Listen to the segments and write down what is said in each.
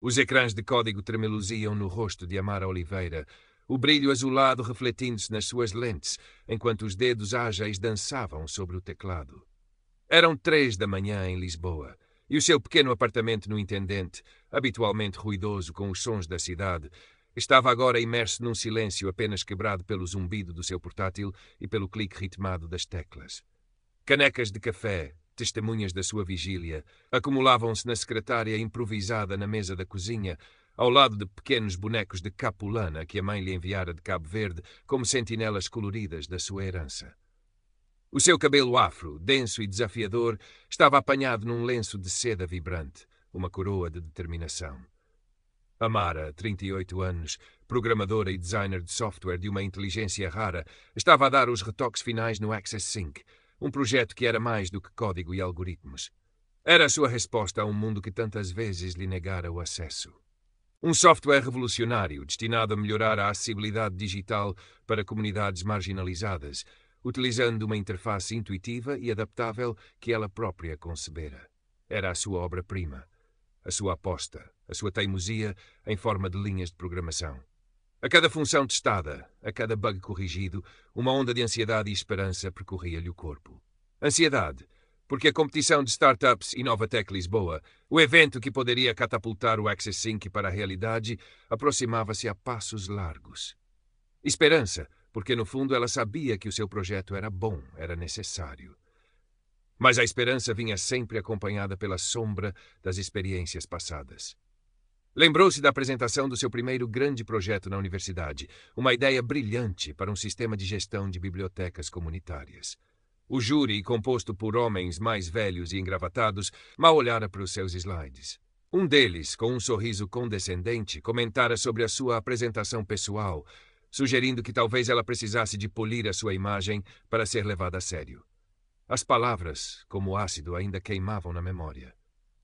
Os ecrãs de código tremeluziam no rosto de Amara Oliveira, o brilho azulado refletindo-se nas suas lentes, enquanto os dedos ágeis dançavam sobre o teclado. Eram 3 da manhã em Lisboa, e o seu pequeno apartamento no Intendente, habitualmente ruidoso com os sons da cidade, estava agora imerso num silêncio apenas quebrado pelo zumbido do seu portátil e pelo clique ritmado das teclas. Canecas de café, testemunhas da sua vigília, acumulavam-se na secretária improvisada na mesa da cozinha, ao lado de pequenos bonecos de capulana que a mãe lhe enviara de Cabo Verde como sentinelas coloridas da sua herança. O seu cabelo afro, denso e desafiador, estava apanhado num lenço de seda vibrante, uma coroa de determinação. Amara, 38 anos, programadora e designer de software de uma inteligência rara, estava a dar os retoques finais no Access Sync, um projeto que era mais do que código e algoritmos. Era a sua resposta a um mundo que tantas vezes lhe negara o acesso. Um software revolucionário destinado a melhorar a acessibilidade digital para comunidades marginalizadas, utilizando uma interface intuitiva e adaptável que ela própria concebera. Era a sua obra-prima, a sua aposta, a sua teimosia em forma de linhas de programação. A cada função testada, a cada bug corrigido, uma onda de ansiedade e esperança percorria-lhe o corpo. Ansiedade, porque a competição de startups Inovatec Lisboa, o evento que poderia catapultar o Access Sync para a realidade, aproximava-se a passos largos. Esperança, porque no fundo ela sabia que o seu projeto era bom, era necessário. Mas a esperança vinha sempre acompanhada pela sombra das experiências passadas. Lembrou-se da apresentação do seu primeiro grande projeto na universidade, uma ideia brilhante para um sistema de gestão de bibliotecas comunitárias. O júri, composto por homens mais velhos e engravatados, mal olhara para os seus slides. Um deles, com um sorriso condescendente, comentara sobre a sua apresentação pessoal, sugerindo que talvez ela precisasse de polir a sua imagem para ser levada a sério. As palavras, como ácido, ainda queimavam na memória.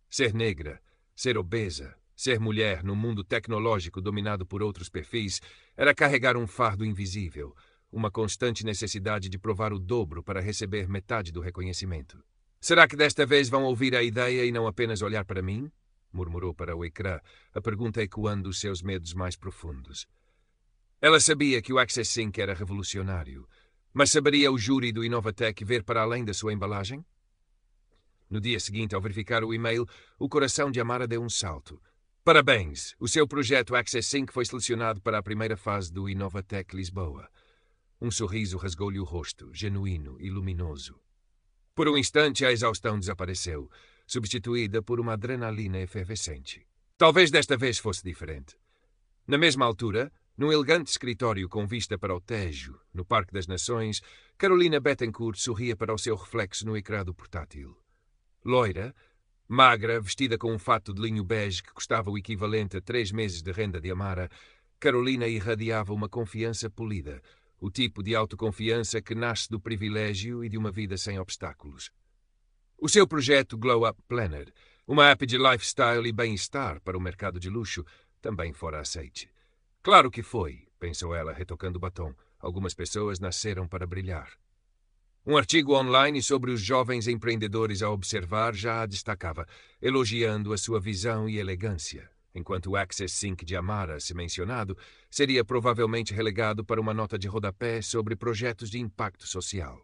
Ser negra, ser obesa, ser mulher no mundo tecnológico dominado por outros perfis era carregar um fardo invisível, uma constante necessidade de provar o dobro para receber metade do reconhecimento. Será que desta vez vão ouvir a ideia e não apenas olhar para mim? Murmurou para o ecrã, a pergunta ecoando os seus medos mais profundos. Ela sabia que o Access Sync era revolucionário, mas saberia o júri do Inovatec ver para além da sua embalagem? No dia seguinte, ao verificar o e-mail, o coração de Amara deu um salto. Parabéns! O seu projeto Access Sync foi selecionado para a primeira fase do Inovatec Lisboa. Um sorriso rasgou-lhe o rosto, genuíno e luminoso. Por um instante, a exaustão desapareceu, substituída por uma adrenalina efervescente. Talvez desta vez fosse diferente. Na mesma altura, num elegante escritório com vista para o Tejo, no Parque das Nações, Carolina Bettencourt sorria para o seu reflexo no ecrã do portátil. Loira, magra, vestida com um fato de linho bege que custava o equivalente a 3 meses de renda de Amara, Carolina irradiava uma confiança polida, o tipo de autoconfiança que nasce do privilégio e de uma vida sem obstáculos. O seu projeto Glow Up Planner, uma app de lifestyle e bem-estar para o mercado de luxo, também fora aceite. Claro que foi, pensou ela, retocando o batom. Algumas pessoas nasceram para brilhar. Um artigo online sobre os jovens empreendedores a observar já a destacava, elogiando a sua visão e elegância, enquanto o Access Sync de Amara, se mencionado, seria provavelmente relegado para uma nota de rodapé sobre projetos de impacto social.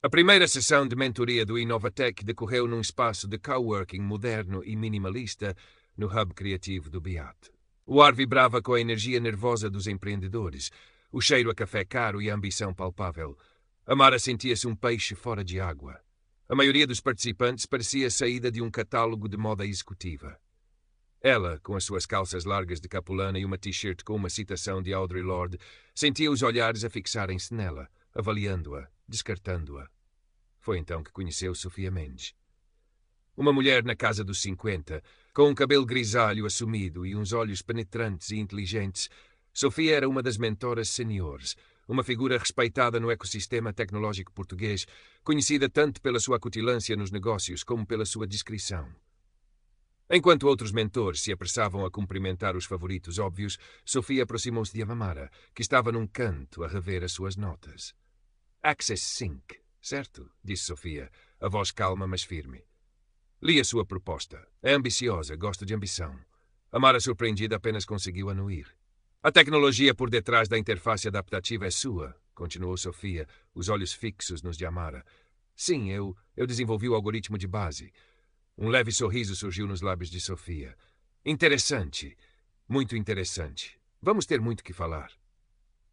A primeira sessão de mentoria do Inovatec decorreu num espaço de coworking moderno e minimalista no hub criativo do Beat. O ar vibrava com a energia nervosa dos empreendedores, o cheiro a café caro e a ambição palpável. Amara sentia-se um peixe fora de água. A maioria dos participantes parecia saída de um catálogo de moda executiva. Ela, com as suas calças largas de capulana e uma t-shirt com uma citação de Audre Lorde, sentia os olhares a fixarem-se nela, avaliando-a, descartando-a. Foi então que conheceu Sofia Mendes. Uma mulher na casa dos 50, com um cabelo grisalho assumido e uns olhos penetrantes e inteligentes, Sofia era uma das mentoras seniores, uma figura respeitada no ecossistema tecnológico português, conhecida tanto pela sua acutilância nos negócios como pela sua discrição. Enquanto outros mentores se apressavam a cumprimentar os favoritos óbvios, Sofia aproximou-se de Amara, que estava num canto a rever as suas notas. Access Sync, certo? Disse Sofia, a voz calma mas firme. Li a sua proposta. É ambiciosa, gosto de ambição. Amara, surpreendida, apenas conseguiu anuir. A tecnologia por detrás da interface adaptativa é sua, continuou Sofia, os olhos fixos nos de Amara. Sim, eu desenvolvi o algoritmo de base. Um leve sorriso surgiu nos lábios de Sofia. Interessante. Muito interessante. Vamos ter muito que falar.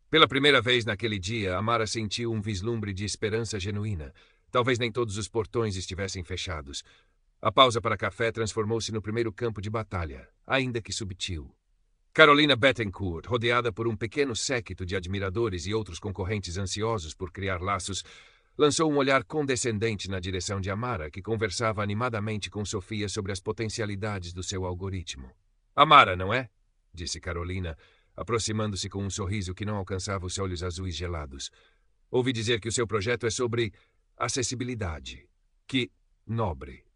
Pela primeira vez naquele dia, Amara sentiu um vislumbre de esperança genuína. Talvez nem todos os portões estivessem fechados. A pausa para café transformou-se no primeiro campo de batalha, ainda que subtil. Carolina Bettencourt, rodeada por um pequeno séquito de admiradores e outros concorrentes ansiosos por criar laços, lançou um olhar condescendente na direção de Amara, que conversava animadamente com Sofia sobre as potencialidades do seu algoritmo. Amara, não é? Disse Carolina, aproximando-se com um sorriso que não alcançava os olhos azuis gelados. Ouvi dizer que o seu projeto é sobre acessibilidade. Que nobre.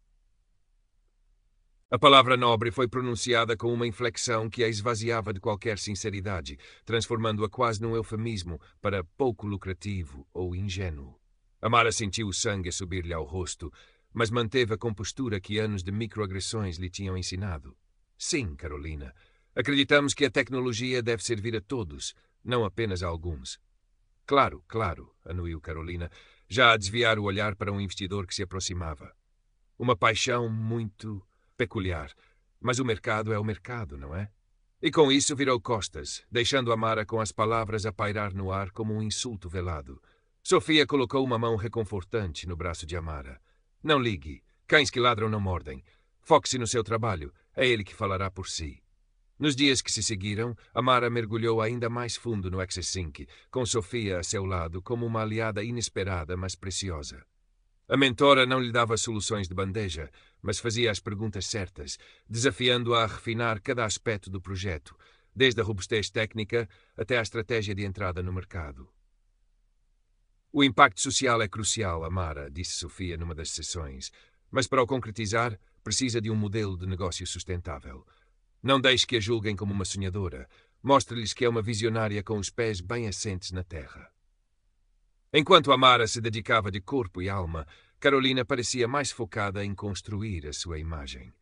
A palavra nobre foi pronunciada com uma inflexão que a esvaziava de qualquer sinceridade, transformando-a quase num eufemismo para pouco lucrativo ou ingênuo. Amara sentiu o sangue subir-lhe ao rosto, mas manteve a compostura que anos de microagressões lhe tinham ensinado. Sim, Carolina, acreditamos que a tecnologia deve servir a todos, não apenas a alguns. Claro, claro, anuiu Carolina, já a desviar o olhar para um investidor que se aproximava. Uma paixão muito peculiar, mas o mercado é o mercado, não é? E com isso virou costas, deixando Amara com as palavras a pairar no ar como um insulto velado. Sofia colocou uma mão reconfortante no braço de Amara. Não ligue, cães que ladram não mordem. Foque-se no seu trabalho, é ele que falará por si. Nos dias que se seguiram, Amara mergulhou ainda mais fundo no Accessync, com Sofia a seu lado como uma aliada inesperada, mas preciosa. A mentora não lhe dava soluções de bandeja, mas fazia as perguntas certas, desafiando-a a refinar cada aspecto do projeto, desde a robustez técnica até à estratégia de entrada no mercado. O impacto social é crucial, Amara, disse Sofia numa das sessões, mas para o concretizar, precisa de um modelo de negócio sustentável. Não deixe que a julguem como uma sonhadora. Mostre-lhes que é uma visionária com os pés bem assentes na terra. Enquanto Amara se dedicava de corpo e alma, Carolina parecia mais focada em construir a sua imagem.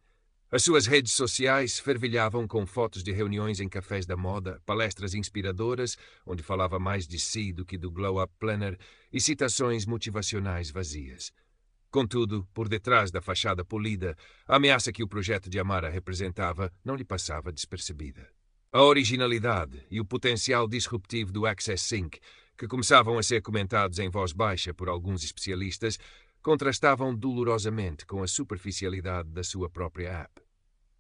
As suas redes sociais fervilhavam com fotos de reuniões em cafés da moda, palestras inspiradoras, onde falava mais de si do que do Glow Up Planner, e citações motivacionais vazias. Contudo, por detrás da fachada polida, a ameaça que o projeto de Amara representava não lhe passava despercebida. A originalidade e o potencial disruptivo do Accessync, que começavam a ser comentados em voz baixa por alguns especialistas, contrastavam dolorosamente com a superficialidade da sua própria app.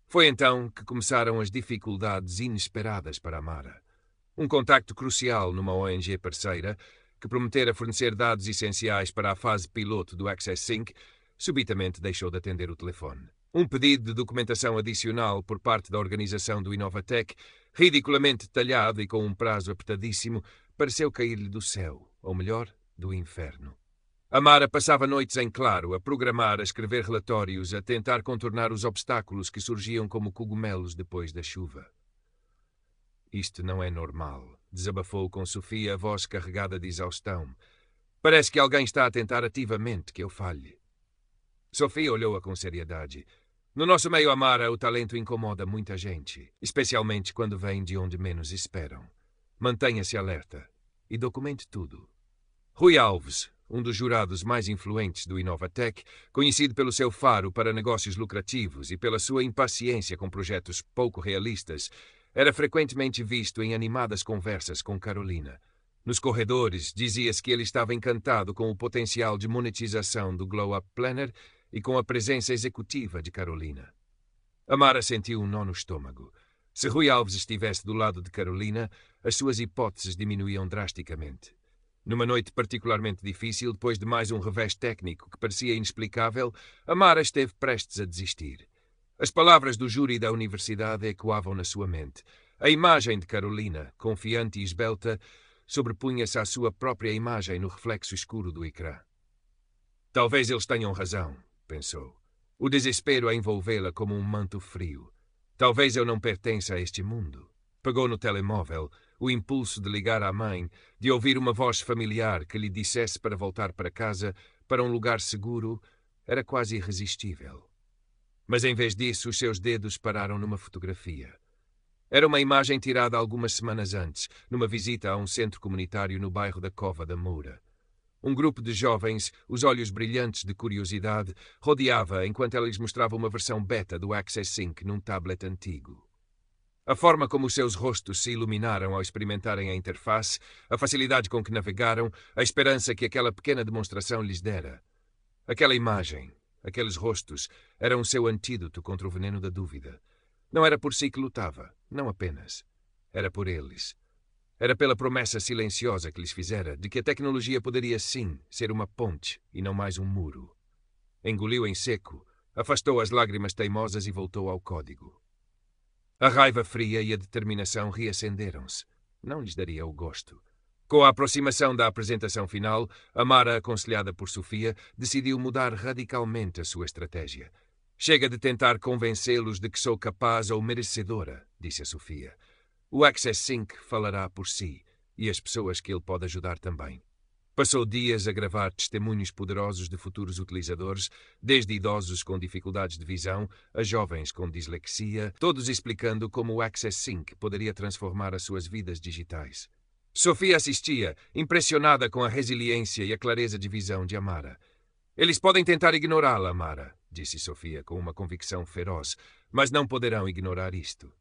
Foi então que começaram as dificuldades inesperadas para Amara. Um contacto crucial numa ONG parceira, que prometera fornecer dados essenciais para a fase piloto do Accessync, subitamente deixou de atender o telefone. Um pedido de documentação adicional por parte da organização do Inovatec, ridiculamente detalhado e com um prazo apertadíssimo, pareceu cair-lhe do céu, ou melhor, do inferno. Amara passava noites em claro, a programar, a escrever relatórios, a tentar contornar os obstáculos que surgiam como cogumelos depois da chuva. Isto não é normal, desabafou com Sofia, a voz carregada de exaustão. Parece que alguém está a tentar ativamente que eu falhe. Sofia olhou-a com seriedade. No nosso meio, Amara, o talento incomoda muita gente, especialmente quando vem de onde menos esperam. Mantenha-se alerta e documente tudo. Rui Alves, um dos jurados mais influentes do Inovatec, conhecido pelo seu faro para negócios lucrativos e pela sua impaciência com projetos pouco realistas, era frequentemente visto em animadas conversas com Carolina. Nos corredores, dizia-se que ele estava encantado com o potencial de monetização do Glow Up Planner e com a presença executiva de Carolina. Amara sentiu um nó no estômago. Se Rui Alves estivesse do lado de Carolina, as suas hipóteses diminuíam drasticamente. Numa noite particularmente difícil, depois de mais um revés técnico que parecia inexplicável, Amara esteve prestes a desistir. As palavras do júri da universidade ecoavam na sua mente. A imagem de Carolina, confiante e esbelta, sobrepunha-se à sua própria imagem no reflexo escuro do ecrã. Talvez eles tenham razão, pensou. O desespero a envolvê-la como um manto frio. Talvez eu não pertença a este mundo. Pegou no telemóvel, o impulso de ligar à mãe, de ouvir uma voz familiar que lhe dissesse para voltar para casa, para um lugar seguro, era quase irresistível. Mas em vez disso, os seus dedos pararam numa fotografia. Era uma imagem tirada algumas semanas antes, numa visita a um centro comunitário no bairro da Cova da Moura. Um grupo de jovens, os olhos brilhantes de curiosidade, rodeava enquanto ela lhes mostrava uma versão beta do Access Sync num tablet antigo. A forma como os seus rostos se iluminaram ao experimentarem a interface, a facilidade com que navegaram, a esperança que aquela pequena demonstração lhes dera. Aquela imagem, aqueles rostos, eram o seu antídoto contra o veneno da dúvida. Não era por si que lutava, não apenas. Era por eles. Era pela promessa silenciosa que lhes fizera de que a tecnologia poderia sim ser uma ponte e não mais um muro. Engoliu em seco, afastou as lágrimas teimosas e voltou ao código. A raiva fria e a determinação reacenderam-se. Não lhes daria o gosto. Com a aproximação da apresentação final, Amara, aconselhada por Sofia, decidiu mudar radicalmente a sua estratégia. Chega de tentar convencê-los de que sou capaz ou merecedora, disse a Sofia. O Access Sync falará por si, e as pessoas que ele pode ajudar também. Passou dias a gravar testemunhos poderosos de futuros utilizadores, desde idosos com dificuldades de visão a jovens com dislexia, todos explicando como o Access Sync poderia transformar as suas vidas digitais. Sofia assistia, impressionada com a resiliência e a clareza de visão de Amara. Eles podem tentar ignorá-la, Amara, disse Sofia com uma convicção feroz, mas não poderão ignorar isto.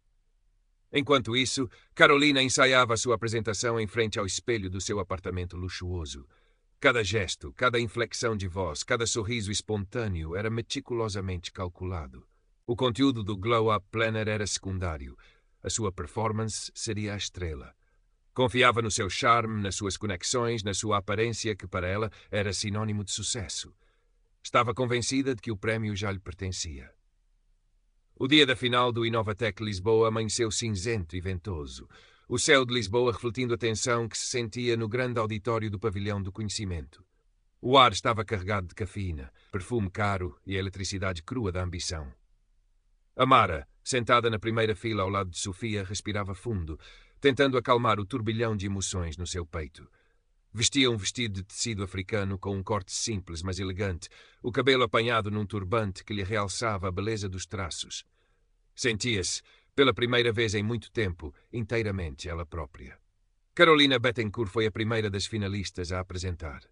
Enquanto isso, Carolina ensaiava a sua apresentação em frente ao espelho do seu apartamento luxuoso. Cada gesto, cada inflexão de voz, cada sorriso espontâneo era meticulosamente calculado. O conteúdo do Glow Up Planner era secundário. A sua performance seria a estrela. Confiava no seu charme, nas suas conexões, na sua aparência, que para ela era sinônimo de sucesso. Estava convencida de que o prémio já lhe pertencia. O dia da final do Inovatec Lisboa amanheceu cinzento e ventoso, o céu de Lisboa refletindo a tensão que se sentia no grande auditório do Pavilhão do Conhecimento. O ar estava carregado de cafeína, perfume caro e a eletricidade crua da ambição. Amara, sentada na primeira fila ao lado de Sofia, respirava fundo, tentando acalmar o turbilhão de emoções no seu peito. Vestia um vestido de tecido africano com um corte simples, mas elegante, o cabelo apanhado num turbante que lhe realçava a beleza dos traços. Sentia-se, pela primeira vez em muito tempo, inteiramente ela própria. Carolina Bettencourt foi a primeira das finalistas a apresentar.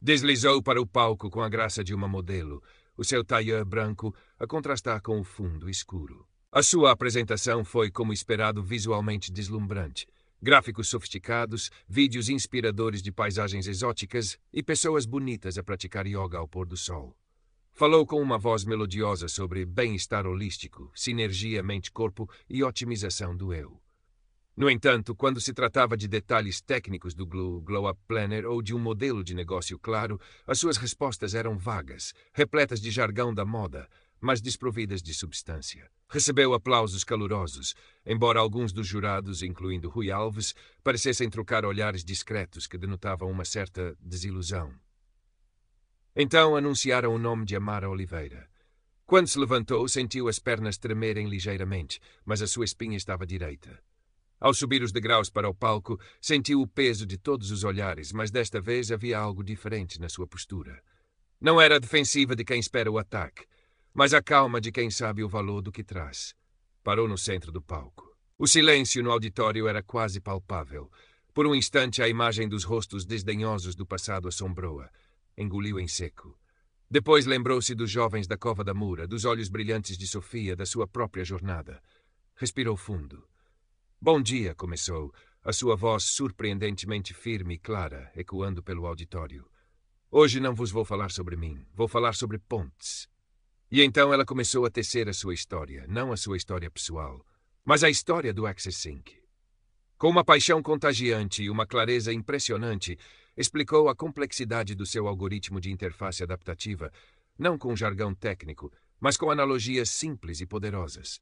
Deslizou para o palco com a graça de uma modelo, o seu tailleur branco a contrastar com o fundo escuro. A sua apresentação foi, como esperado, visualmente deslumbrante. Gráficos sofisticados, vídeos inspiradores de paisagens exóticas e pessoas bonitas a praticar yoga ao pôr do sol. Falou com uma voz melodiosa sobre bem-estar holístico, sinergia mente-corpo e otimização do eu. No entanto, quando se tratava de detalhes técnicos do Glow Up Planner ou de um modelo de negócio claro, as suas respostas eram vagas, repletas de jargão da moda, mas desprovidas de substância. Recebeu aplausos calorosos, embora alguns dos jurados, incluindo Rui Alves, parecessem trocar olhares discretos que denotavam uma certa desilusão. Então anunciaram o nome de Amara Oliveira. Quando se levantou, sentiu as pernas tremerem ligeiramente, mas a sua espinha estava direita. Ao subir os degraus para o palco, sentiu o peso de todos os olhares, mas desta vez havia algo diferente na sua postura. Não era a defensiva de quem espera o ataque, mas a calma de quem sabe o valor do que traz. Parou no centro do palco. O silêncio no auditório era quase palpável. Por um instante, a imagem dos rostos desdenhosos do passado assombrou-a. Engoliu em seco. Depois lembrou-se dos jovens da Cova da Moura, dos olhos brilhantes de Sofia, da sua própria jornada. Respirou fundo. Bom dia, começou, a sua voz surpreendentemente firme e clara, ecoando pelo auditório. Hoje não vos vou falar sobre mim, vou falar sobre pontes. E então ela começou a tecer a sua história, não a sua história pessoal, mas a história do Access Sync. Com uma paixão contagiante e uma clareza impressionante, explicou a complexidade do seu algoritmo de interface adaptativa, não com jargão técnico, mas com analogias simples e poderosas.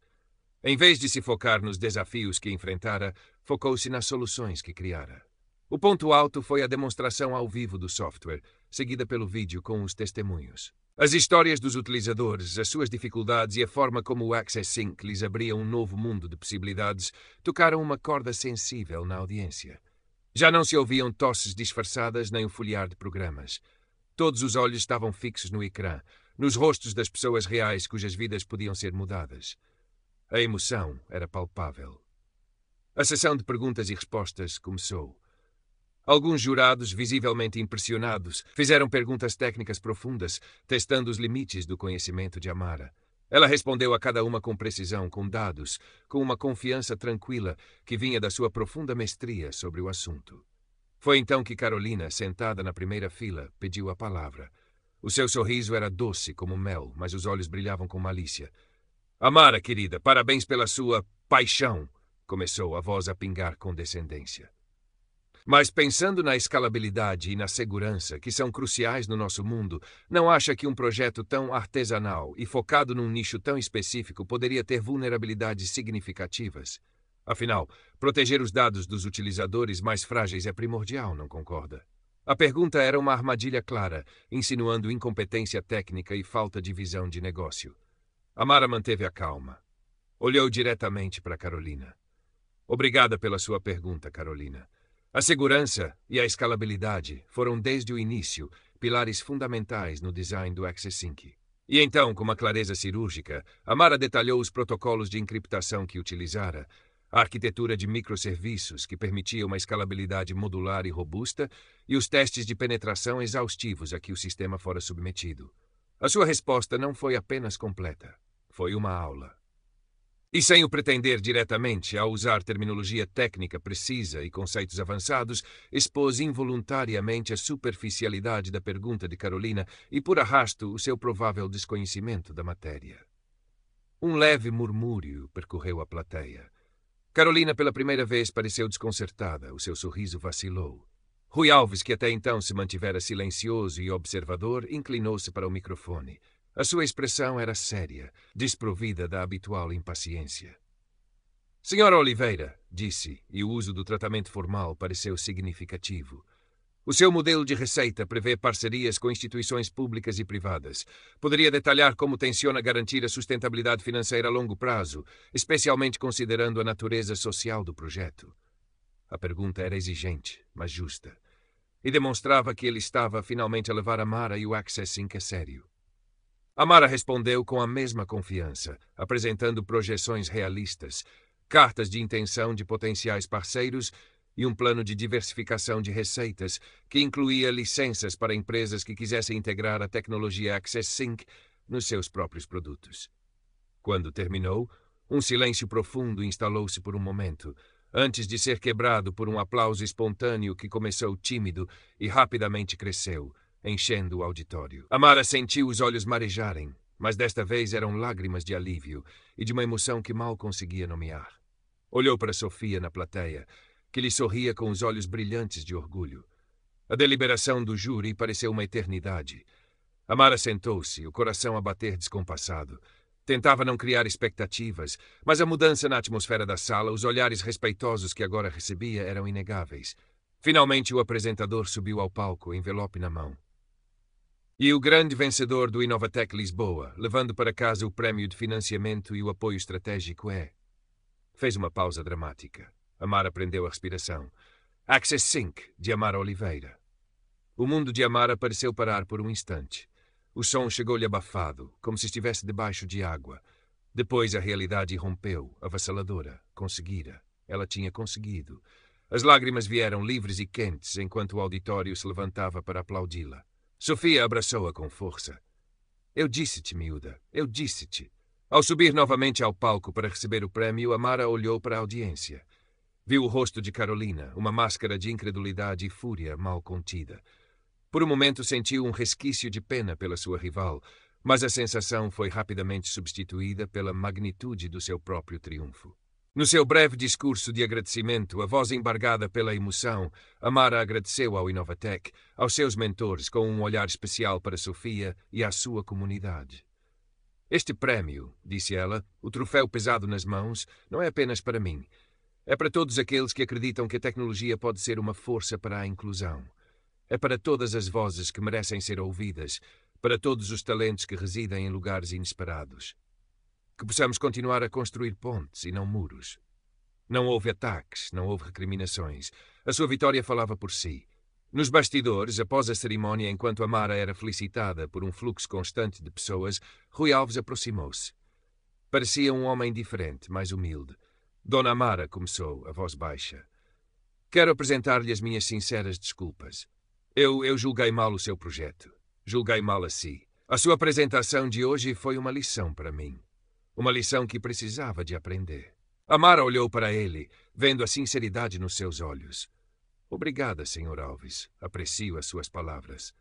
Em vez de se focar nos desafios que enfrentara, focou-se nas soluções que criara. O ponto alto foi a demonstração ao vivo do software, seguida pelo vídeo com os testemunhos. As histórias dos utilizadores, as suas dificuldades e a forma como o Access Sync lhes abria um novo mundo de possibilidades tocaram uma corda sensível na audiência. Já não se ouviam tosses disfarçadas nem o folhear de programas. Todos os olhos estavam fixos no ecrã, nos rostos das pessoas reais cujas vidas podiam ser mudadas. A emoção era palpável. A sessão de perguntas e respostas começou. Alguns jurados, visivelmente impressionados, fizeram perguntas técnicas profundas, testando os limites do conhecimento de Amara. Ela respondeu a cada uma com precisão, com dados, com uma confiança tranquila que vinha da sua profunda mestria sobre o assunto. Foi então que Carolina, sentada na primeira fila, pediu a palavra. O seu sorriso era doce como mel, mas os olhos brilhavam com malícia. Amara, querida, parabéns pela sua paixão, começou a voz a pingar com descendência. Mas pensando na escalabilidade e na segurança, que são cruciais no nosso mundo, não acha que um projeto tão artesanal e focado num nicho tão específico poderia ter vulnerabilidades significativas? Afinal, proteger os dados dos utilizadores mais frágeis é primordial, não concorda? A pergunta era uma armadilha clara, insinuando incompetência técnica e falta de visão de negócio. Amara manteve a calma. Olhou diretamente para Carolina. Obrigada pela sua pergunta, Carolina. A segurança e a escalabilidade foram, desde o início, pilares fundamentais no design do Access Sync. E então, com uma clareza cirúrgica, Amara detalhou os protocolos de encriptação que utilizara, a arquitetura de microserviços que permitia uma escalabilidade modular e robusta e os testes de penetração exaustivos a que o sistema fora submetido. A sua resposta não foi apenas completa, foi uma aula. E sem o pretender diretamente, ao usar terminologia técnica precisa e conceitos avançados, expôs involuntariamente a superficialidade da pergunta de Carolina e, por arrasto, o seu provável desconhecimento da matéria. Um leve murmúrio percorreu a plateia. Carolina, pela primeira vez, pareceu desconcertada, o seu sorriso vacilou. Rui Alves, que até então se mantivera silencioso e observador, inclinou-se para o microfone. A sua expressão era séria, desprovida da habitual impaciência. Senhora Oliveira, disse, e o uso do tratamento formal pareceu significativo. O seu modelo de receita prevê parcerias com instituições públicas e privadas. Poderia detalhar como tenciona garantir a sustentabilidade financeira a longo prazo, especialmente considerando a natureza social do projeto? A pergunta era exigente, mas justa, e demonstrava que ele estava finalmente a levar Amara e o Access Sync a sério. Amara respondeu com a mesma confiança, apresentando projeções realistas, cartas de intenção de potenciais parceiros e um plano de diversificação de receitas que incluía licenças para empresas que quisessem integrar a tecnologia Access Sync nos seus próprios produtos. Quando terminou, um silêncio profundo instalou-se por um momento, antes de ser quebrado por um aplauso espontâneo que começou tímido e rapidamente cresceu, enchendo o auditório. Amara sentiu os olhos marejarem, mas desta vez eram lágrimas de alívio e de uma emoção que mal conseguia nomear. Olhou para Sofia na plateia, que lhe sorria com os olhos brilhantes de orgulho. A deliberação do júri pareceu uma eternidade. Amara sentou-se, o coração a bater descompassado. Tentava não criar expectativas, mas a mudança na atmosfera da sala, os olhares respeitosos que agora recebia eram inegáveis. Finalmente o apresentador subiu ao palco, envelope na mão. E o grande vencedor do Inovatec Lisboa, levando para casa o prémio de financiamento e o apoio estratégico é... Fez uma pausa dramática. Amara prendeu a respiração. Access Sync, de Amara Oliveira. O mundo de Amara pareceu parar por um instante. O som chegou-lhe abafado, como se estivesse debaixo de água. Depois a realidade irrompeu, avassaladora. Conseguira. Ela tinha conseguido. As lágrimas vieram livres e quentes enquanto o auditório se levantava para aplaudi-la. Sofia abraçou-a com força. Eu disse-te, miúda, eu disse-te. Ao subir novamente ao palco para receber o prémio, Amara olhou para a audiência. Viu o rosto de Carolina, uma máscara de incredulidade e fúria mal contida. Por um momento sentiu um resquício de pena pela sua rival, mas a sensação foi rapidamente substituída pela magnitude do seu próprio triunfo. No seu breve discurso de agradecimento, a voz embargada pela emoção, Amara agradeceu ao Inovatec, aos seus mentores, com um olhar especial para Sofia e à sua comunidade. Este prémio, disse ela, o troféu pesado nas mãos, não é apenas para mim. É para todos aqueles que acreditam que a tecnologia pode ser uma força para a inclusão. É para todas as vozes que merecem ser ouvidas, para todos os talentos que residem em lugares inesperados. Que possamos continuar a construir pontes e não muros. Não houve ataques, não houve recriminações. A sua vitória falava por si. Nos bastidores, após a cerimónia, enquanto Amara era felicitada por um fluxo constante de pessoas, Rui Alves aproximou-se. Parecia um homem diferente, mais humilde. Dona Amara começou, a voz baixa. Quero apresentar-lhe as minhas sinceras desculpas. Eu julguei mal o seu projeto. Julguei mal a si. A sua apresentação de hoje foi uma lição para mim. Uma lição que precisava de aprender. Amara olhou para ele, vendo a sinceridade nos seus olhos. Obrigada, Sr. Alves. Aprecio as suas palavras.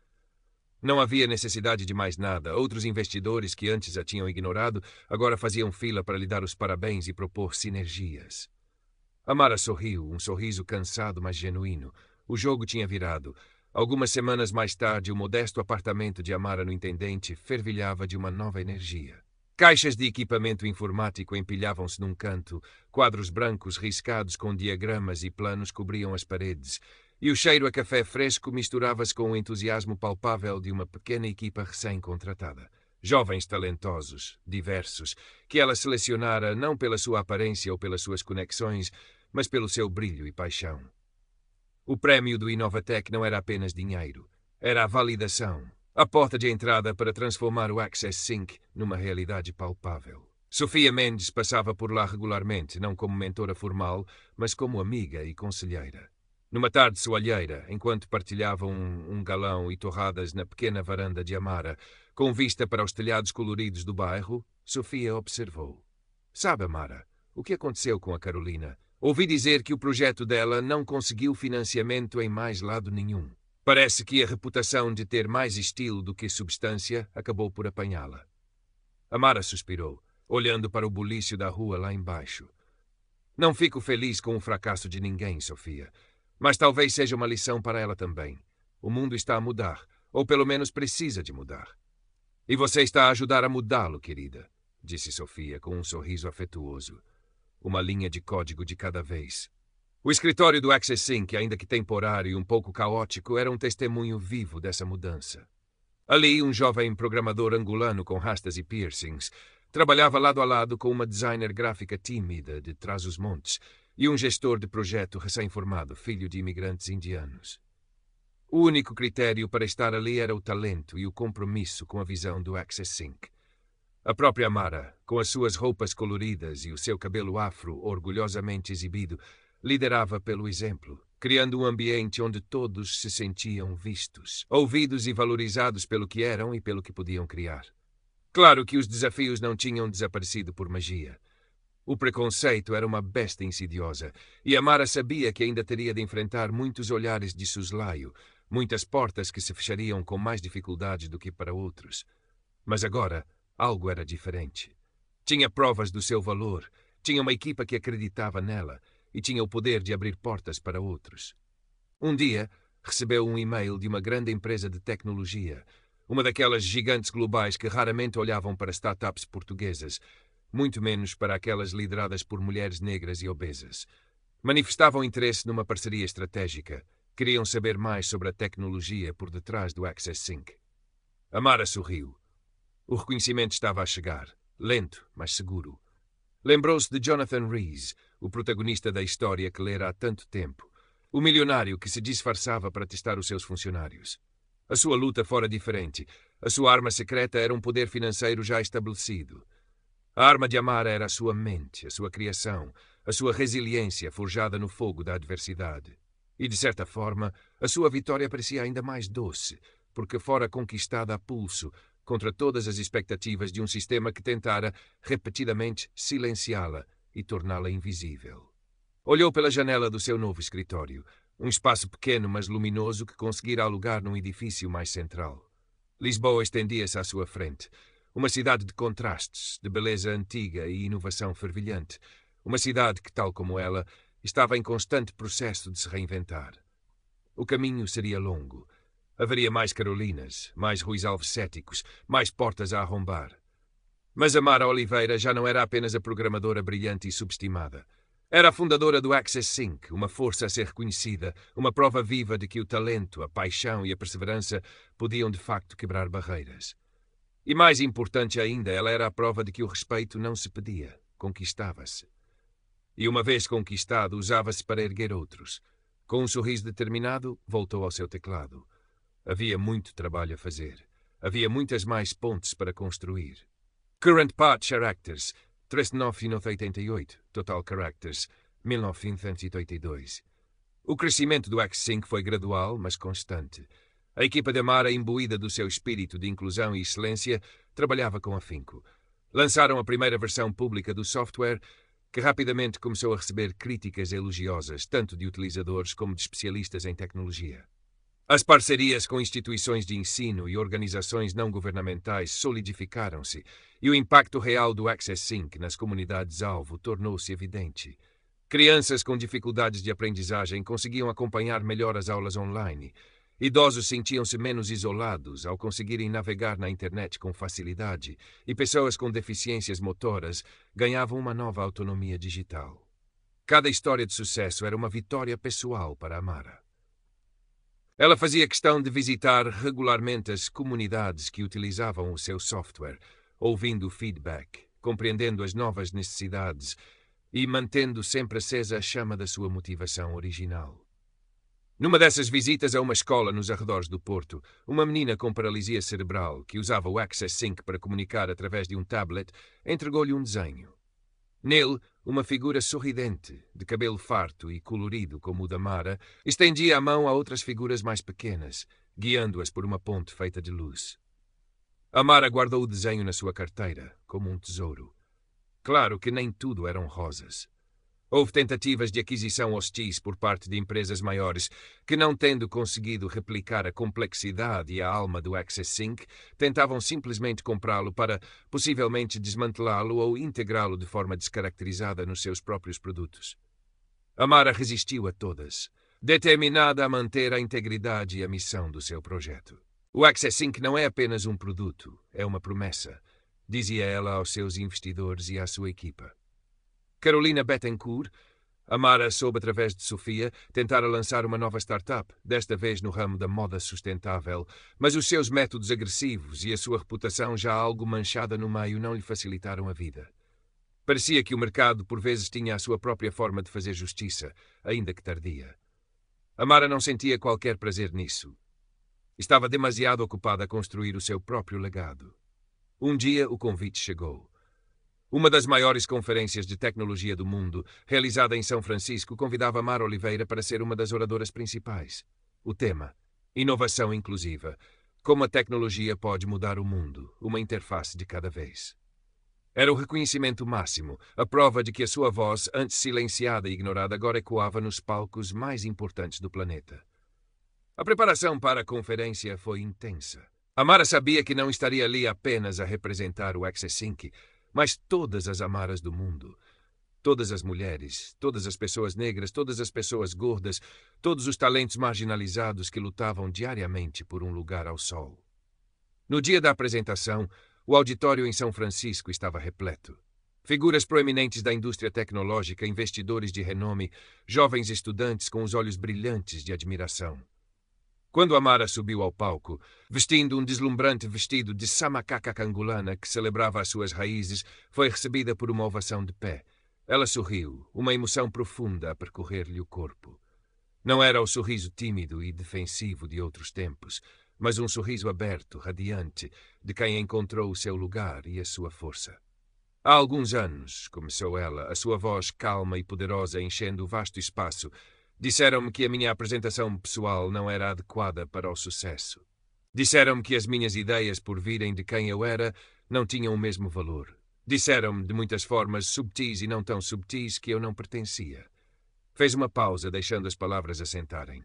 Não havia necessidade de mais nada. Outros investidores que antes a tinham ignorado agora faziam fila para lhe dar os parabéns e propor sinergias. Amara sorriu, um sorriso cansado, mas genuíno. O jogo tinha virado. Algumas semanas mais tarde, o modesto apartamento de Amara no Intendente fervilhava de uma nova energia. Caixas de equipamento informático empilhavam-se num canto, quadros brancos riscados com diagramas e planos cobriam as paredes, e o cheiro a café fresco misturava-se com o entusiasmo palpável de uma pequena equipa recém-contratada. Jovens talentosos, diversos, que ela selecionara não pela sua aparência ou pelas suas conexões, mas pelo seu brilho e paixão. O prémio do Inovatec não era apenas dinheiro, era a validação. A porta de entrada para transformar o Access Sync numa realidade palpável. Sofia Mendes passava por lá regularmente, não como mentora formal, mas como amiga e conselheira. Numa tarde soalheira, enquanto partilhavam um galão e torradas na pequena varanda de Amara, com vista para os telhados coloridos do bairro, Sofia observou. Sabe, Amara, o que aconteceu com a Carolina? Ouvi dizer que o projeto dela não conseguiu financiamento em mais lado nenhum. Parece que a reputação de ter mais estilo do que substância acabou por apanhá-la. Amara suspirou, olhando para o bulício da rua lá embaixo. Não fico feliz com o fracasso de ninguém, Sofia. Mas talvez seja uma lição para ela também. O mundo está a mudar, ou pelo menos precisa de mudar. E você está a ajudar a mudá-lo, querida, disse Sofia com um sorriso afetuoso. Uma linha de código de cada vez. O escritório do Access Sync, ainda que temporário e um pouco caótico, era um testemunho vivo dessa mudança. Ali, um jovem programador angolano com rastas e piercings trabalhava lado a lado com uma designer gráfica tímida de Trás-os-Montes e um gestor de projeto recém-formado, filho de imigrantes indianos. O único critério para estar ali era o talento e o compromisso com a visão do Access Sync. A própria Amara, com as suas roupas coloridas e o seu cabelo afro orgulhosamente exibido, liderava pelo exemplo, criando um ambiente onde todos se sentiam vistos, ouvidos e valorizados pelo que eram e pelo que podiam criar. Claro que os desafios não tinham desaparecido por magia. O preconceito era uma besta insidiosa, e Amara sabia que ainda teria de enfrentar muitos olhares de soslaio, muitas portas que se fechariam com mais dificuldade do que para outros. Mas agora, algo era diferente. Tinha provas do seu valor, tinha uma equipa que acreditava nela, e tinha o poder de abrir portas para outros. Um dia, recebeu um e-mail de uma grande empresa de tecnologia, uma daquelas gigantes globais que raramente olhavam para startups portuguesas, muito menos para aquelas lideradas por mulheres negras e obesas. Manifestavam interesse numa parceria estratégica, queriam saber mais sobre a tecnologia por detrás do Access Sync. Amara sorriu. O reconhecimento estava a chegar, lento, mas seguro. Lembrou-se de Jonathan Rhys, o protagonista da história que lera há tanto tempo, o milionário que se disfarçava para testar os seus funcionários. A sua luta fora diferente. A sua arma secreta era um poder financeiro já estabelecido. A arma de Amara era a sua mente, a sua criação, a sua resiliência forjada no fogo da adversidade. E, de certa forma, a sua vitória parecia ainda mais doce, porque fora conquistada a pulso, contra todas as expectativas de um sistema que tentara, repetidamente, silenciá-la e torná-la invisível. Olhou pela janela do seu novo escritório, um espaço pequeno mas luminoso que conseguira alugar num edifício mais central. Lisboa estendia-se à sua frente, uma cidade de contrastes, de beleza antiga e inovação fervilhante, uma cidade que, tal como ela, estava em constante processo de se reinventar. O caminho seria longo. Haveria mais Carolinas, mais Ruiz Alves céticos, mais portas a arrombar. Mas Amara Oliveira já não era apenas a programadora brilhante e subestimada. Era a fundadora do Access Sync, uma força a ser reconhecida, uma prova viva de que o talento, a paixão e a perseverança podiam de facto quebrar barreiras. E mais importante ainda, ela era a prova de que o respeito não se pedia, conquistava-se. E uma vez conquistado, usava-se para erguer outros. Com um sorriso determinado, voltou ao seu teclado. Havia muito trabalho a fazer. Havia muitas mais pontes para construir. Current Part Characters, 3.988. Total Characters, 1.982. O crescimento do X5 foi gradual, mas constante. A equipa de Amara, imbuída do seu espírito de inclusão e excelência, trabalhava com afinco. Lançaram a primeira versão pública do software, que rapidamente começou a receber críticas elogiosas, tanto de utilizadores como de especialistas em tecnologia. As parcerias com instituições de ensino e organizações não governamentais solidificaram-se, e o impacto real do Access Sync nas comunidades-alvo tornou-se evidente. Crianças com dificuldades de aprendizagem conseguiam acompanhar melhor as aulas online. Idosos sentiam-se menos isolados ao conseguirem navegar na internet com facilidade, e pessoas com deficiências motoras ganhavam uma nova autonomia digital. Cada história de sucesso era uma vitória pessoal para Amara. Ela fazia questão de visitar regularmente as comunidades que utilizavam o seu software, ouvindo o feedback, compreendendo as novas necessidades e mantendo sempre acesa a chama da sua motivação original. Numa dessas visitas a uma escola nos arredores do Porto, uma menina com paralisia cerebral, que usava o Access Sync para comunicar através de um tablet, entregou-lhe um desenho. Nele, uma figura sorridente, de cabelo farto e colorido como o da Amara, estendia a mão a outras figuras mais pequenas, guiando-as por uma ponte feita de luz. Amara guardou o desenho na sua carteira, como um tesouro. Claro que nem tudo eram rosas. Houve tentativas de aquisição hostis por parte de empresas maiores que, não tendo conseguido replicar a complexidade e a alma do Access Sync, tentavam simplesmente comprá-lo para, possivelmente, desmantelá-lo ou integrá-lo de forma descaracterizada nos seus próprios produtos. Amara resistiu a todas, determinada a manter a integridade e a missão do seu projeto. O Access Sync não é apenas um produto, é uma promessa, dizia ela aos seus investidores e à sua equipa. Carolina Bettencourt, Amara soube através de Sofia tentar lançar uma nova startup, desta vez no ramo da moda sustentável, mas os seus métodos agressivos e a sua reputação já algo manchada no meio não lhe facilitaram a vida. Parecia que o mercado por vezes tinha a sua própria forma de fazer justiça, ainda que tardia. Amara não sentia qualquer prazer nisso. Estava demasiado ocupada a construir o seu próprio legado. Um dia o convite chegou. Uma das maiores conferências de tecnologia do mundo, realizada em São Francisco, convidava Amara Oliveira para ser uma das oradoras principais. O tema: inovação inclusiva. Como a tecnologia pode mudar o mundo, uma interface de cada vez. Era o reconhecimento máximo, a prova de que a sua voz, antes silenciada e ignorada, agora ecoava nos palcos mais importantes do planeta. A preparação para a conferência foi intensa. Amara sabia que não estaria ali apenas a representar o Access Sync, mas todas as Amaras do mundo. Todas as mulheres, todas as pessoas negras, todas as pessoas gordas, todos os talentos marginalizados que lutavam diariamente por um lugar ao sol. No dia da apresentação, o auditório em São Francisco estava repleto. Figuras proeminentes da indústria tecnológica, investidores de renome, jovens estudantes com os olhos brilhantes de admiração. Quando Amara subiu ao palco, vestindo um deslumbrante vestido de samacaca angolana que celebrava as suas raízes, foi recebida por uma ovação de pé. Ela sorriu, uma emoção profunda a percorrer-lhe o corpo. Não era o sorriso tímido e defensivo de outros tempos, mas um sorriso aberto, radiante, de quem encontrou o seu lugar e a sua força. Há alguns anos, começou ela, a sua voz calma e poderosa enchendo o vasto espaço, disseram-me que a minha apresentação pessoal não era adequada para o sucesso. Disseram-me que as minhas ideias, por virem de quem eu era, não tinham o mesmo valor. Disseram-me, de muitas formas subtis e não tão subtis, que eu não pertencia. Fez uma pausa, deixando as palavras assentarem.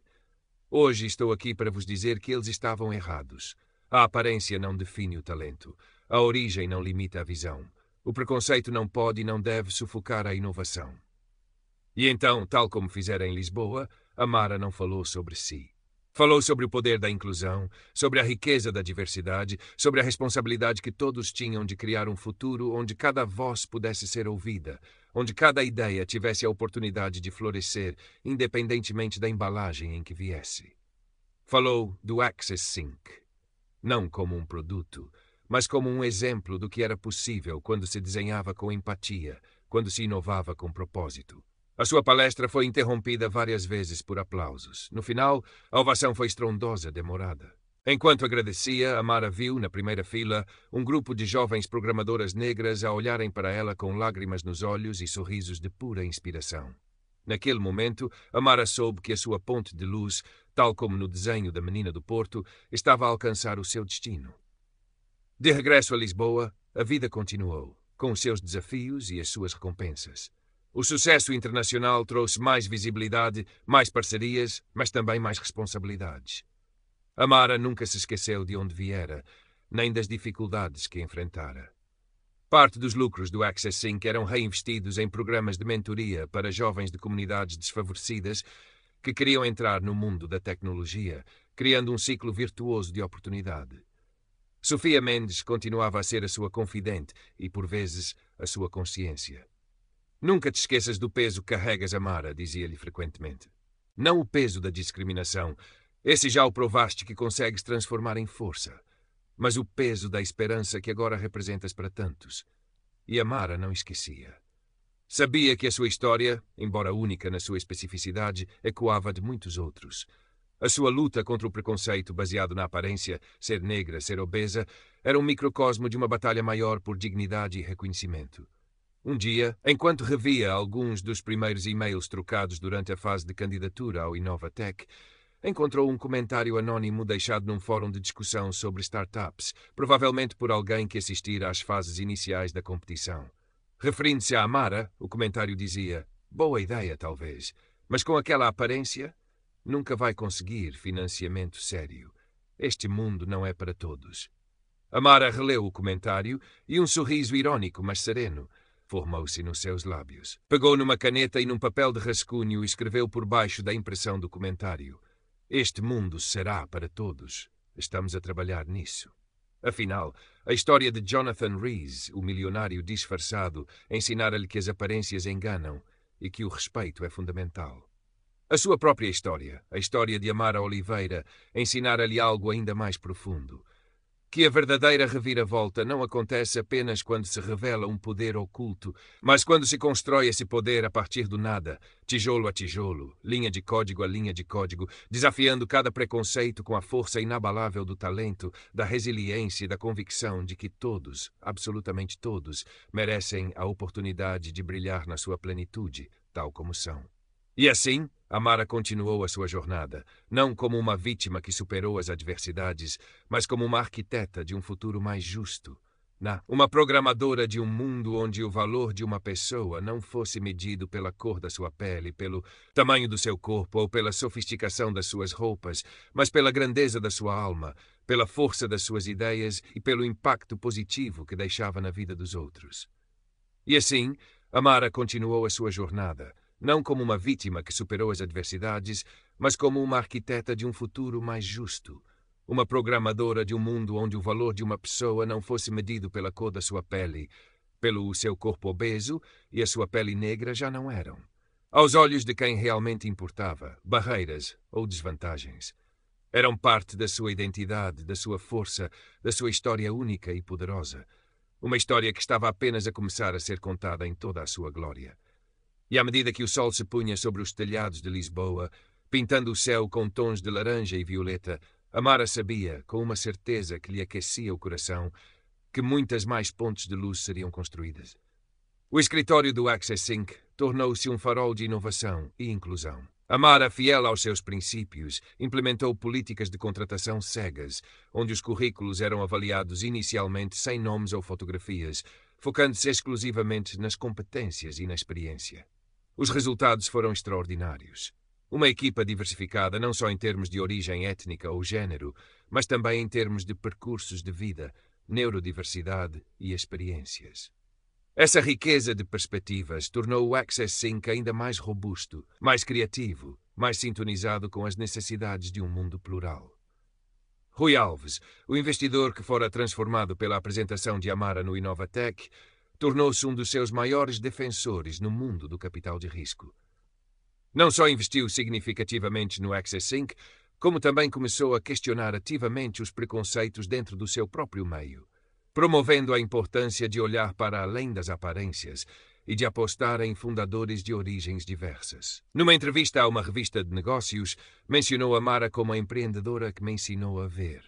Hoje estou aqui para vos dizer que eles estavam errados. A aparência não define o talento. A origem não limita a visão. O preconceito não pode e não deve sufocar a inovação. E então, tal como fizeram em Lisboa, Amara não falou sobre si. Falou sobre o poder da inclusão, sobre a riqueza da diversidade, sobre a responsabilidade que todos tinham de criar um futuro onde cada voz pudesse ser ouvida, onde cada ideia tivesse a oportunidade de florescer, independentemente da embalagem em que viesse. Falou do Access Sync, não como um produto, mas como um exemplo do que era possível quando se desenhava com empatia, quando se inovava com propósito. A sua palestra foi interrompida várias vezes por aplausos. No final, a ovação foi estrondosa, demorada. Enquanto agradecia, Amara viu, na primeira fila, um grupo de jovens programadoras negras a olharem para ela com lágrimas nos olhos e sorrisos de pura inspiração. Naquele momento, Amara soube que a sua ponte de luz, tal como no desenho da Menina do Porto, estava a alcançar o seu destino. De regresso a Lisboa, a vida continuou, com os seus desafios e as suas recompensas. O sucesso internacional trouxe mais visibilidade, mais parcerias, mas também mais responsabilidades. Amara nunca se esqueceu de onde viera, nem das dificuldades que enfrentara. Parte dos lucros do Access Inc. eram reinvestidos em programas de mentoria para jovens de comunidades desfavorecidas que queriam entrar no mundo da tecnologia, criando um ciclo virtuoso de oportunidade. Sofia Mendes continuava a ser a sua confidente e, por vezes, a sua consciência. Nunca te esqueças do peso que carregas, Amara, dizia-lhe frequentemente. Não o peso da discriminação. Esse já o provaste que consegues transformar em força. Mas o peso da esperança que agora representas para tantos. E Amara não esquecia. Sabia que a sua história, embora única na sua especificidade, ecoava de muitos outros. A sua luta contra o preconceito baseado na aparência, ser negra, ser obesa, era um microcosmo de uma batalha maior por dignidade e reconhecimento. Um dia, enquanto revia alguns dos primeiros e-mails trocados durante a fase de candidatura ao Inovatec, encontrou um comentário anónimo deixado num fórum de discussão sobre startups, provavelmente por alguém que assistira às fases iniciais da competição. Referindo-se a Amara, o comentário dizia: boa ideia, talvez, mas com aquela aparência, nunca vai conseguir financiamento sério. Este mundo não é para todos. Amara releu o comentário e um sorriso irónico, mas sereno, formou-se nos seus lábios. Pegou numa caneta e num papel de rascunho e escreveu por baixo da impressão do comentário: este mundo será para todos. Estamos a trabalhar nisso. Afinal, a história de Jonathan Rees, o milionário disfarçado, ensinara-lhe que as aparências enganam e que o respeito é fundamental. A sua própria história, a história de Amara Oliveira, ensinara-lhe algo ainda mais profundo. Que a verdadeira reviravolta não acontece apenas quando se revela um poder oculto, mas quando se constrói esse poder a partir do nada, tijolo a tijolo, linha de código a linha de código, desafiando cada preconceito com a força inabalável do talento, da resiliência e da convicção de que todos, absolutamente todos, merecem a oportunidade de brilhar na sua plenitude, tal como são. E assim, Amara continuou a sua jornada, não como uma vítima que superou as adversidades, mas como uma arquiteta de um futuro mais justo. Uma programadora de um mundo onde o valor de uma pessoa não fosse medido pela cor da sua pele, pelo tamanho do seu corpo ou pela sofisticação das suas roupas, mas pela grandeza da sua alma, pela força das suas ideias e pelo impacto positivo que deixava na vida dos outros. E assim, Amara continuou a sua jornada, não como uma vítima que superou as adversidades, mas como uma arquiteta de um futuro mais justo. Uma programadora de um mundo onde o valor de uma pessoa não fosse medido pela cor da sua pele, pelo seu corpo obeso e a sua pele negra já não eram. Aos olhos de quem realmente importava, barreiras ou desvantagens. Eram parte da sua identidade, da sua força, da sua história única e poderosa. Uma história que estava apenas a começar a ser contada em toda a sua glória. E à medida que o sol se punha sobre os telhados de Lisboa, pintando o céu com tons de laranja e violeta, Amara sabia, com uma certeza que lhe aquecia o coração, que muitas mais pontes de luz seriam construídas. O escritório do Access Inc. tornou-se um farol de inovação e inclusão. Amara, fiel aos seus princípios, implementou políticas de contratação cegas, onde os currículos eram avaliados inicialmente sem nomes ou fotografias, focando-se exclusivamente nas competências e na experiência. Os resultados foram extraordinários. Uma equipa diversificada não só em termos de origem étnica ou género, mas também em termos de percursos de vida, neurodiversidade e experiências. Essa riqueza de perspectivas tornou o Access Inc. ainda mais robusto, mais criativo, mais sintonizado com as necessidades de um mundo plural. Rui Alves, o investidor que fora transformado pela apresentação de Amara no Inovatec, tornou-se um dos seus maiores defensores no mundo do capital de risco. Não só investiu significativamente no Access Inc., como também começou a questionar ativamente os preconceitos dentro do seu próprio meio, promovendo a importância de olhar para além das aparências e de apostar em fundadores de origens diversas. Numa entrevista a uma revista de negócios, mencionou Amara como a empreendedora que me ensinou a ver.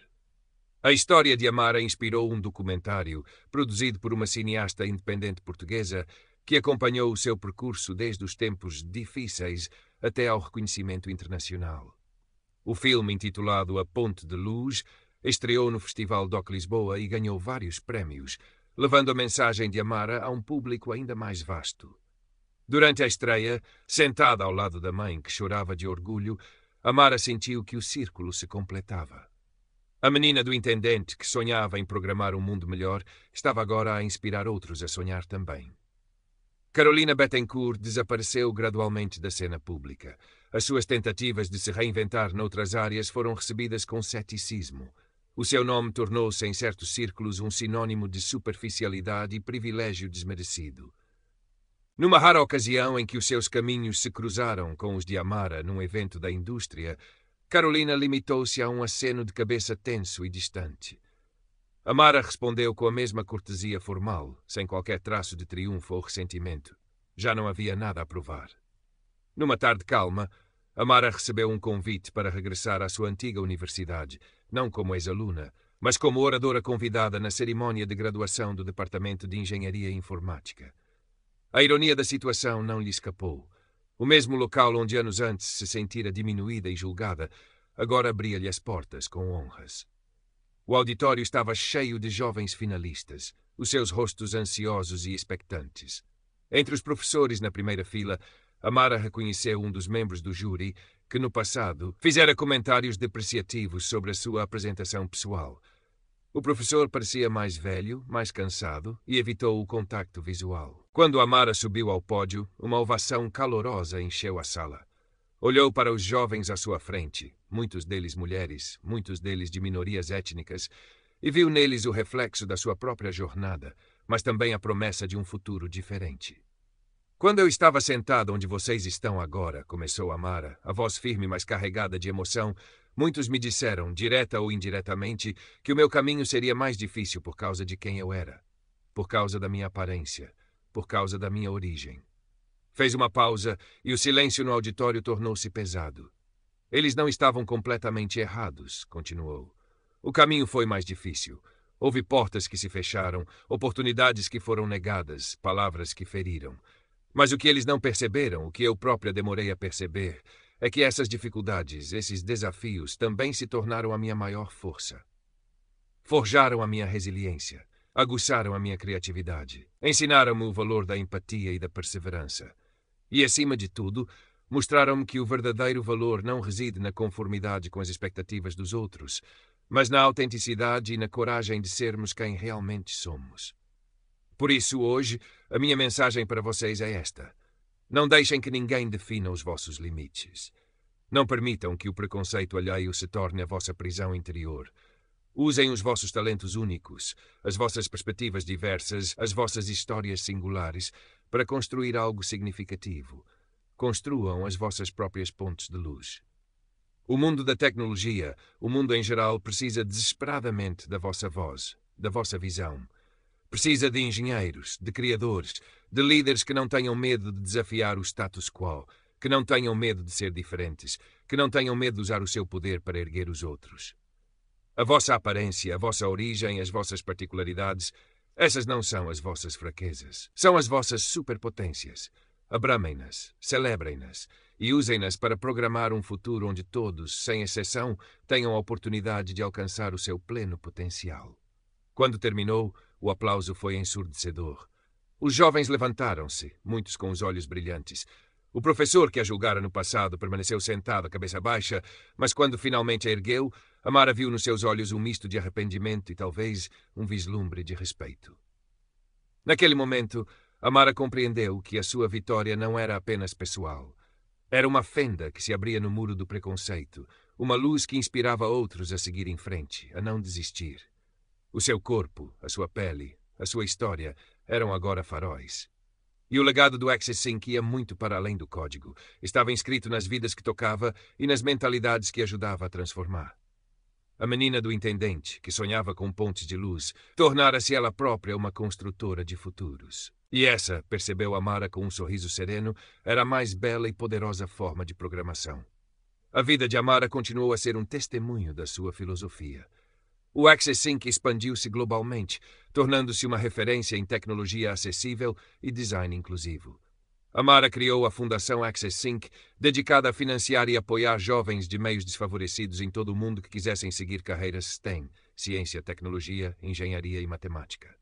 A história de Amara inspirou um documentário produzido por uma cineasta independente portuguesa que acompanhou o seu percurso desde os tempos difíceis até ao reconhecimento internacional. O filme, intitulado A Ponte de Luz, estreou no Festival DOC Lisboa e ganhou vários prémios, levando a mensagem de Amara a um público ainda mais vasto. Durante a estreia, sentada ao lado da mãe, que chorava de orgulho, Amara sentiu que o círculo se completava. A menina do intendente, que sonhava em programar um mundo melhor, estava agora a inspirar outros a sonhar também. Carolina Bettencourt desapareceu gradualmente da cena pública. As suas tentativas de se reinventar noutras áreas foram recebidas com ceticismo. O seu nome tornou-se, em certos círculos, um sinônimo de superficialidade e privilégio desmerecido. Numa rara ocasião em que os seus caminhos se cruzaram com os de Amara num evento da indústria, Carolina limitou-se a um aceno de cabeça tenso e distante. Amara respondeu com a mesma cortesia formal, sem qualquer traço de triunfo ou ressentimento. Já não havia nada a provar. Numa tarde calma, Amara recebeu um convite para regressar à sua antiga universidade, não como ex-aluna, mas como oradora convidada na cerimónia de graduação do Departamento de Engenharia Informática. A ironia da situação não lhe escapou. O mesmo local onde anos antes se sentira diminuída e julgada, agora abria-lhe as portas com honras. O auditório estava cheio de jovens finalistas, os seus rostos ansiosos e expectantes. Entre os professores na primeira fila, Amara reconheceu um dos membros do júri que, no passado, fizera comentários depreciativos sobre a sua apresentação pessoal. O professor parecia mais velho, mais cansado e evitou o contacto visual. Quando Amara subiu ao pódio, uma ovação calorosa encheu a sala. Olhou para os jovens à sua frente, muitos deles mulheres, muitos deles de minorias étnicas, e viu neles o reflexo da sua própria jornada, mas também a promessa de um futuro diferente. Quando eu estava sentado onde vocês estão agora, começou Amara, a voz firme mas carregada de emoção, muitos me disseram, direta ou indiretamente, que o meu caminho seria mais difícil por causa de quem eu era, por causa da minha aparência, por causa da minha origem. Fez uma pausa e o silêncio no auditório tornou-se pesado. Eles não estavam completamente errados, continuou. O caminho foi mais difícil. Houve portas que se fecharam, oportunidades que foram negadas, palavras que feriram. Mas o que eles não perceberam, o que eu própria demorei a perceber, é que essas dificuldades, esses desafios, também se tornaram a minha maior força. Forjaram a minha resiliência, aguçaram a minha criatividade, ensinaram-me o valor da empatia e da perseverança. E, acima de tudo, mostraram-me que o verdadeiro valor não reside na conformidade com as expectativas dos outros, mas na autenticidade e na coragem de sermos quem realmente somos. Por isso, hoje, a minha mensagem para vocês é esta. Não deixem que ninguém defina os vossos limites. Não permitam que o preconceito alheio se torne a vossa prisão interior. Usem os vossos talentos únicos, as vossas perspectivas diversas, as vossas histórias singulares, para construir algo significativo. Construam as vossas próprias pontes de luz. O mundo da tecnologia, o mundo em geral, precisa desesperadamente da vossa voz, da vossa visão. Precisa de engenheiros, de criadores, de líderes que não tenham medo de desafiar o status quo, que não tenham medo de ser diferentes, que não tenham medo de usar o seu poder para erguer os outros. A vossa aparência, a vossa origem, as vossas particularidades, essas não são as vossas fraquezas. São as vossas superpotências. Abramem-nas, celebrem-nas e usem-nas para programar um futuro onde todos, sem exceção, tenham a oportunidade de alcançar o seu pleno potencial. Quando terminou, o aplauso foi ensurdecedor. Os jovens levantaram-se, muitos com os olhos brilhantes. O professor que a julgara no passado permaneceu sentado, a cabeça baixa, mas quando finalmente a ergueu, Amara viu nos seus olhos um misto de arrependimento e talvez um vislumbre de respeito. Naquele momento, Amara compreendeu que a sua vitória não era apenas pessoal. Era uma fenda que se abria no muro do preconceito, uma luz que inspirava outros a seguir em frente, a não desistir. O seu corpo, a sua pele, a sua história eram agora faróis. E o legado do Access Sync ia muito para além do código. Estava inscrito nas vidas que tocava e nas mentalidades que ajudava a transformar. A menina do intendente, que sonhava com pontes de luz, tornara-se ela própria uma construtora de futuros. E essa, percebeu Amara com um sorriso sereno, era a mais bela e poderosa forma de programação. A vida de Amara continuou a ser um testemunho da sua filosofia. O Access Inc. expandiu-se globalmente, tornando-se uma referência em tecnologia acessível e design inclusivo. Amara criou a Fundação Access Inc., dedicada a financiar e apoiar jovens de meios desfavorecidos em todo o mundo que quisessem seguir carreiras STEM, ciência, tecnologia, engenharia e matemática.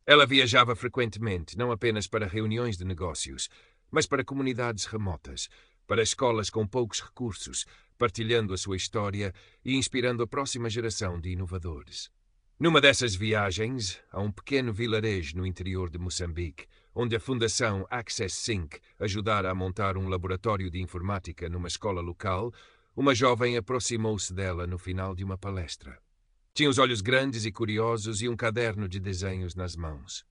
Ela viajava frequentemente, não apenas para reuniões de negócios, mas para comunidades remotas, para escolas com poucos recursos, partilhando a sua história e inspirando a próxima geração de inovadores. Numa dessas viagens, a um pequeno vilarejo no interior de Moçambique, onde a Fundação Access Inc. ajudara a montar um laboratório de informática numa escola local, uma jovem aproximou-se dela no final de uma palestra. Tinha os olhos grandes e curiosos e um caderno de desenhos nas mãos.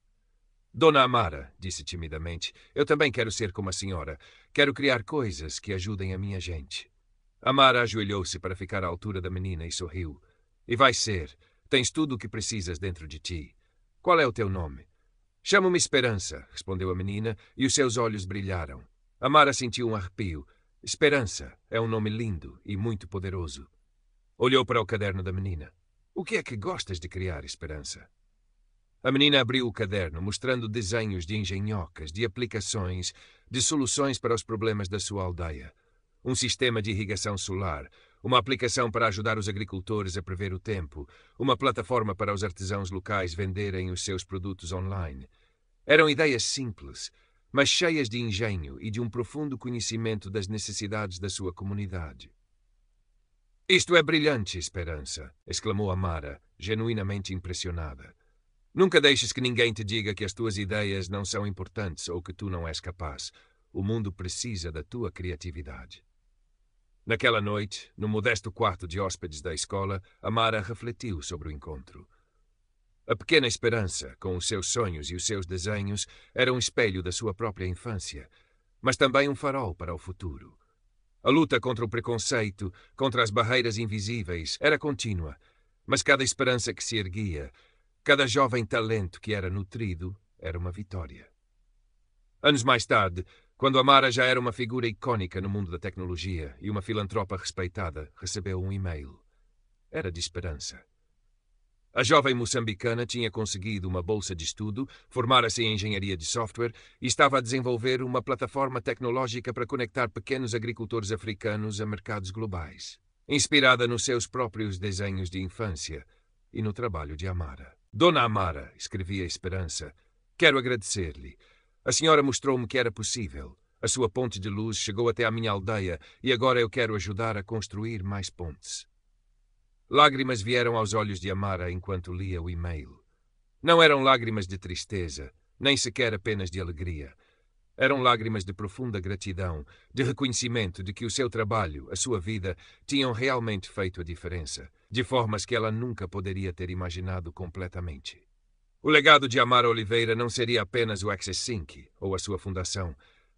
Dona Amara, disse timidamente, eu também quero ser como a senhora. Quero criar coisas que ajudem a minha gente. Amara ajoelhou-se para ficar à altura da menina e sorriu. E vai ser. Tens tudo o que precisas dentro de ti. Qual é o teu nome? Chamo-me Esperança, respondeu a menina, e os seus olhos brilharam. Amara sentiu um arrepio. Esperança é um nome lindo e muito poderoso. Olhou para o caderno da menina. O que é que gostas de criar, Esperança? A menina abriu o caderno, mostrando desenhos de engenhocas, de aplicações, de soluções para os problemas da sua aldeia. Um sistema de irrigação solar, uma aplicação para ajudar os agricultores a prever o tempo, uma plataforma para os artesãos locais venderem os seus produtos online. Eram ideias simples, mas cheias de engenho e de um profundo conhecimento das necessidades da sua comunidade. Isto é brilhante, Esperança, exclamou Amara, genuinamente impressionada. Nunca deixes que ninguém te diga que as tuas ideias não são importantes ou que tu não és capaz. O mundo precisa da tua criatividade. Naquela noite, no modesto quarto de hóspedes da escola, Amara refletiu sobre o encontro. A pequena Esperança, com os seus sonhos e os seus desenhos, era um espelho da sua própria infância, mas também um farol para o futuro. A luta contra o preconceito, contra as barreiras invisíveis, era contínua, mas cada esperança que se erguia, cada jovem talento que era nutrido, era uma vitória. Anos mais tarde, quando Amara já era uma figura icônica no mundo da tecnologia e uma filantropa respeitada, recebeu um e-mail. Era de Esperança. A jovem moçambicana tinha conseguido uma bolsa de estudo, formara-se em engenharia de software e estava a desenvolver uma plataforma tecnológica para conectar pequenos agricultores africanos a mercados globais, inspirada nos seus próprios desenhos de infância e no trabalho de Amara. Dona Amara, escrevia Esperança, quero agradecer-lhe. A senhora mostrou-me que era possível. A sua ponte de luz chegou até à minha aldeia e agora eu quero ajudar a construir mais pontes. Lágrimas vieram aos olhos de Amara enquanto lia o e-mail. Não eram lágrimas de tristeza, nem sequer apenas de alegria. Eram lágrimas de profunda gratidão, de reconhecimento de que o seu trabalho, a sua vida, tinham realmente feito a diferença, de formas que ela nunca poderia ter imaginado completamente. O legado de Amara Oliveira não seria apenas o Access Inc. ou a sua fundação.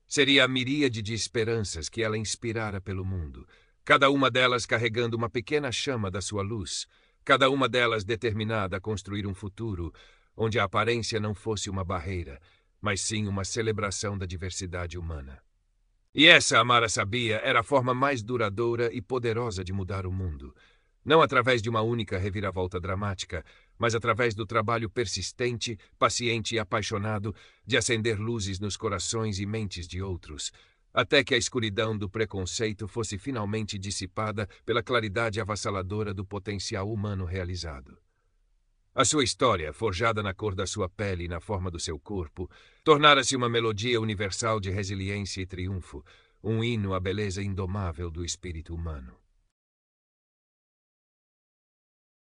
Seria a miríade de esperanças que ela inspirara pelo mundo, cada uma delas carregando uma pequena chama da sua luz, cada uma delas determinada a construir um futuro onde a aparência não fosse uma barreira, mas sim uma celebração da diversidade humana. E essa, Amara sabia, era a forma mais duradoura e poderosa de mudar o mundo. Não através de uma única reviravolta dramática, mas através do trabalho persistente, paciente e apaixonado de acender luzes nos corações e mentes de outros, até que a escuridão do preconceito fosse finalmente dissipada pela claridade avassaladora do potencial humano realizado. A sua história, forjada na cor da sua pele e na forma do seu corpo, tornara-se uma melodia universal de resiliência e triunfo, um hino à beleza indomável do espírito humano.